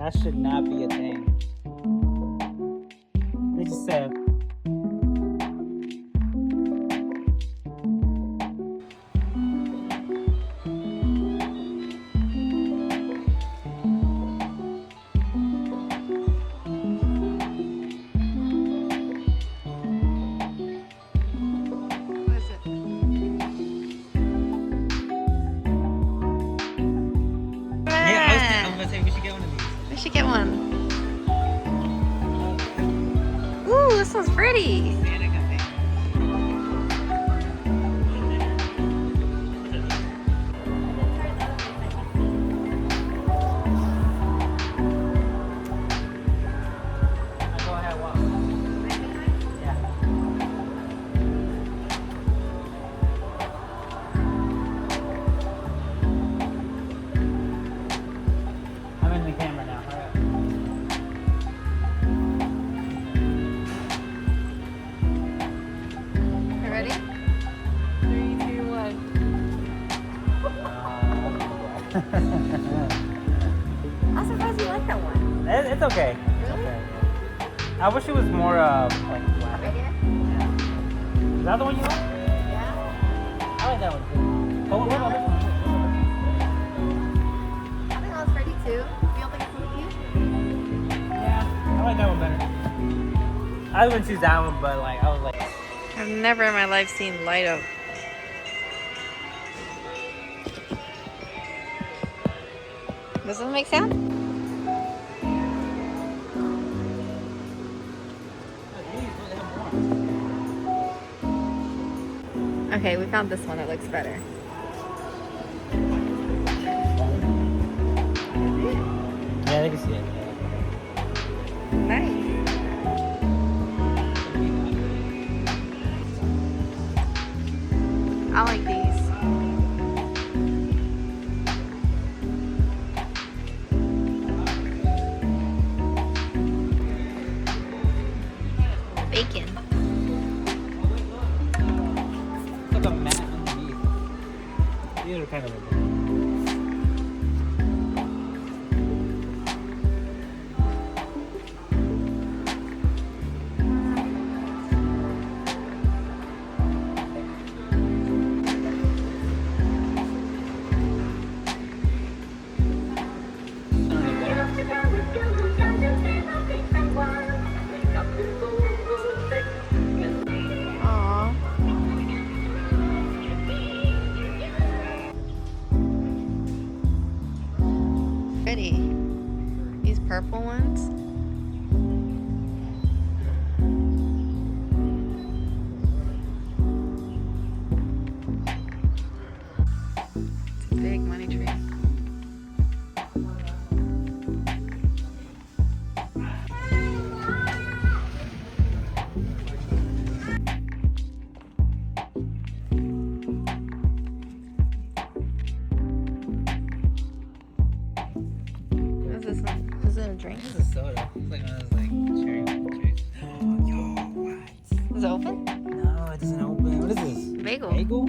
That should not be a thing. They just said. We should get one. Ooh, this one's pretty. I'm surprised you like that one. It's okay. Really? It's okay. I wish it was more like flat. Right here? Yeah. Is that the one you like? Yeah. I like that one too. But what about this one? I think that one's pretty too. You don't think it's really cute? Yeah, I like that one better. I wouldn't choose that one, but like I was like. I've never in my life seen light up. Does this make sound? Okay, we found this one that looks better. Yeah, they can see it. Nice. I like these. Bacon. It's like a mat underneath. These are kind of like. Pretty. These purple ones. It's a big money tree. Is it a drink? This is a soda. It's like one of those like cherry drinks. Yo, what? Is it open? No, it doesn't open. What is this? Bagel. Bagel?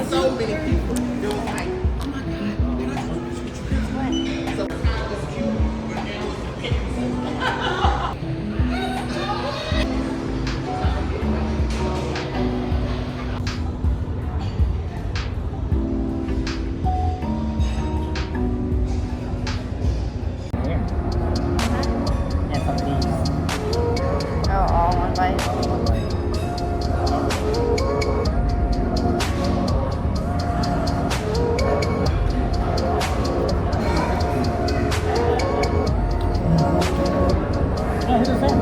So many people doing like, oh my God, And some of these. Oh, all one bite. Yeah, here's the same.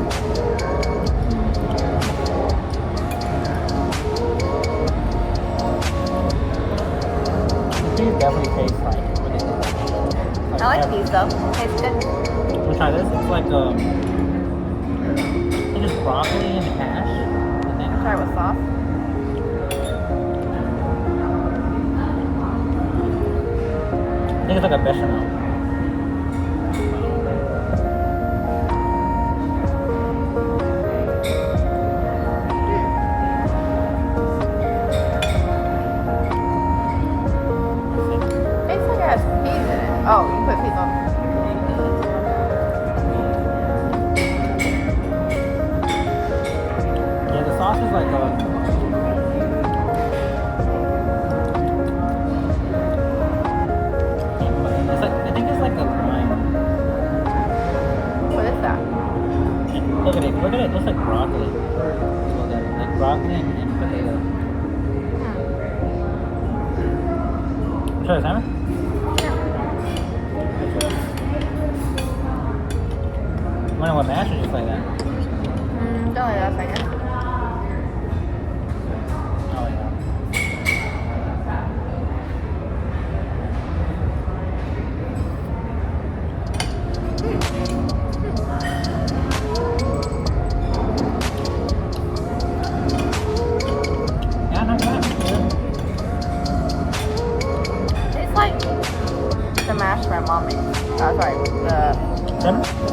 These definitely taste like. I like these though. Tastes good. We'll try this. It's like it's just broccoli and hash. I think. Try it with sauce. I think it's like a bechamel. has peas in it. Oh, you put peas on. Yeah, the sauce is like it's like, I think it's like a lime. What is that? Look at it, it looks like broccoli. Look at it, like broccoli and potato. Try this, Simon? You wanna what mash or just like that? Don't let that second. Oh yeah. Yeah, not bad. It's like the mash my mom makes. Sorry, the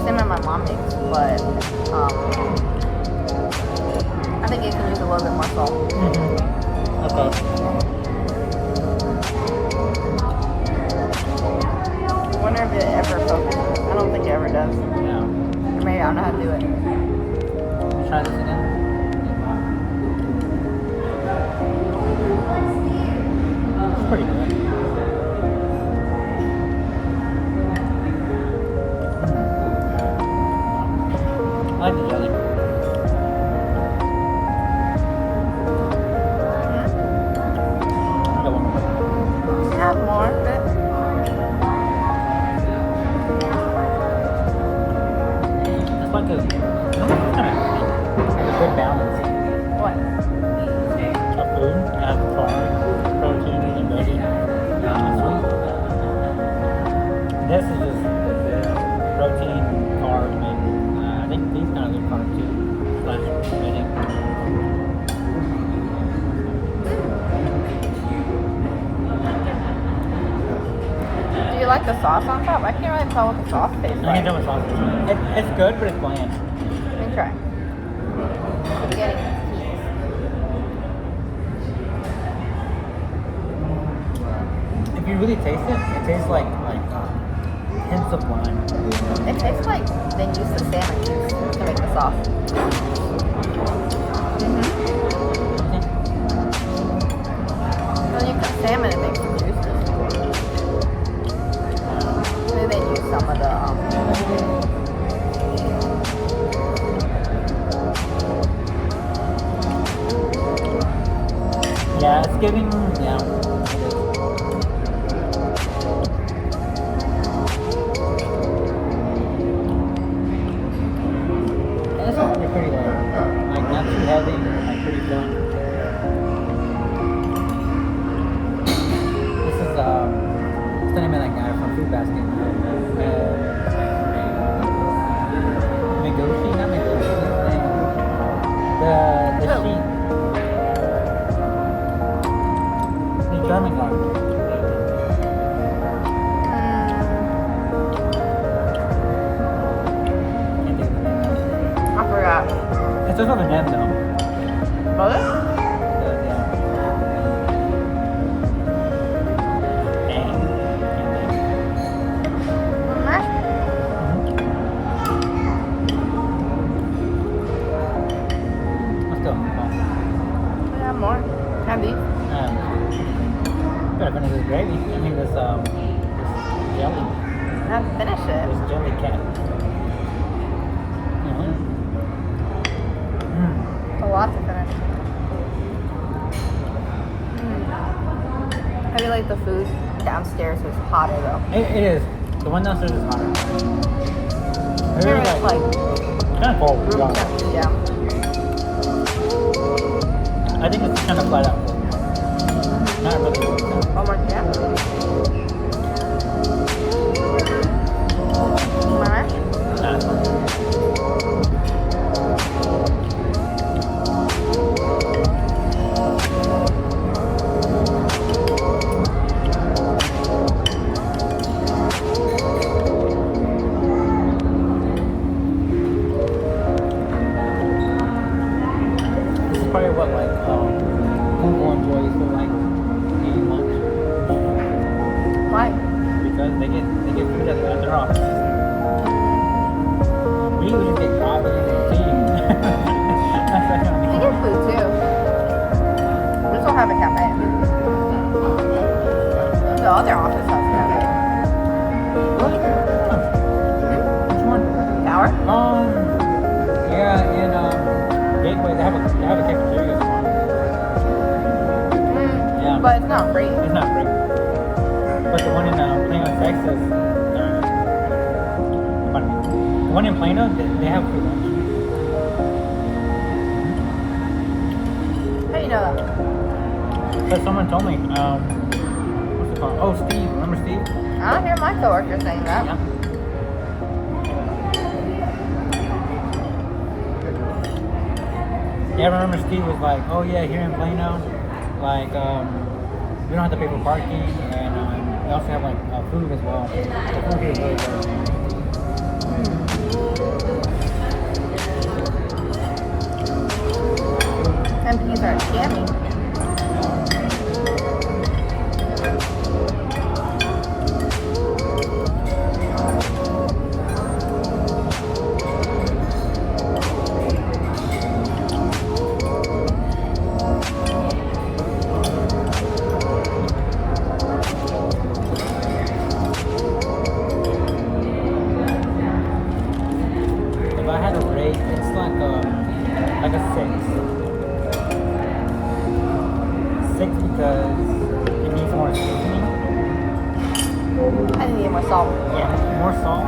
cinnamon my mom makes, but I think it can use a little bit more salt. Okay. I wonder if it ever focuses. I don't think it ever does. Yeah. Or maybe I don't know how to do it. Try this again. It's pretty good. I like the jelly. I got one more. Have more. But It's like a good balance what? of food. You have carbs, protein, and veggie, and sweet. This is just protein, carb, and I think these kind of good carb too. Slash veggie. Do you like the sauce on top? I can't really tell what the sauce tastes I like. can't tell what sauce it is. It's good, but it's bland. Let me try. I'm getting peas. If you really taste it, it tastes like hints of lime. It tastes like they use the salmon juice to make the sauce. When you cook salmon, it makes the juices. Maybe they use some of the Yeah, it's giving, yeah. It's actually pretty low. Like, not too heavy, like pretty fun. This is, what's the name of that guy from Food Basket? Migoshi? Not Migoshi, what's his name? The sheep. The German guy. Can't think of the name. I forgot. It starts with an M though. Was it? Yeah. Dang. Can't think. Mashed. Let's go. We have more. Have these. Better finish this gravy. I mean this jelly. I haven't finished it. This jelly cat. A lot to finish. I feel like the food downstairs is hotter though. It is. The one downstairs is hotter. Here it's like kind of cold. room temperature, yeah. I think it's kind of flat out. Not really cold. One more, yeah. Mash. Nah, it's fine. This is probably what Google employees will like eating lunch. because they get food at their office. We usually get coffee and tea. That's like We get food too. We still have a cafe. The other office has a cafe. Which one? Tower? Yeah, in Gateway they have a cafeteria. Yeah. But it's not free. It's not free. But the one in Plano, Texas, the one in Plano, they have free lunch. How do you know that? But someone told me, what's it called? Oh, Steve. Remember Steve? I don't hear my coworker saying that. Yeah. Yeah, I remember Steve was like, oh yeah, here in Plano, like, we don't have to pay for parking, and we also have like food as well. The food here is really good. MPs are scammy. If I had a rate, it's like a 6. 6 because it needs more seasoning. I need more salt. Yeah, more salt.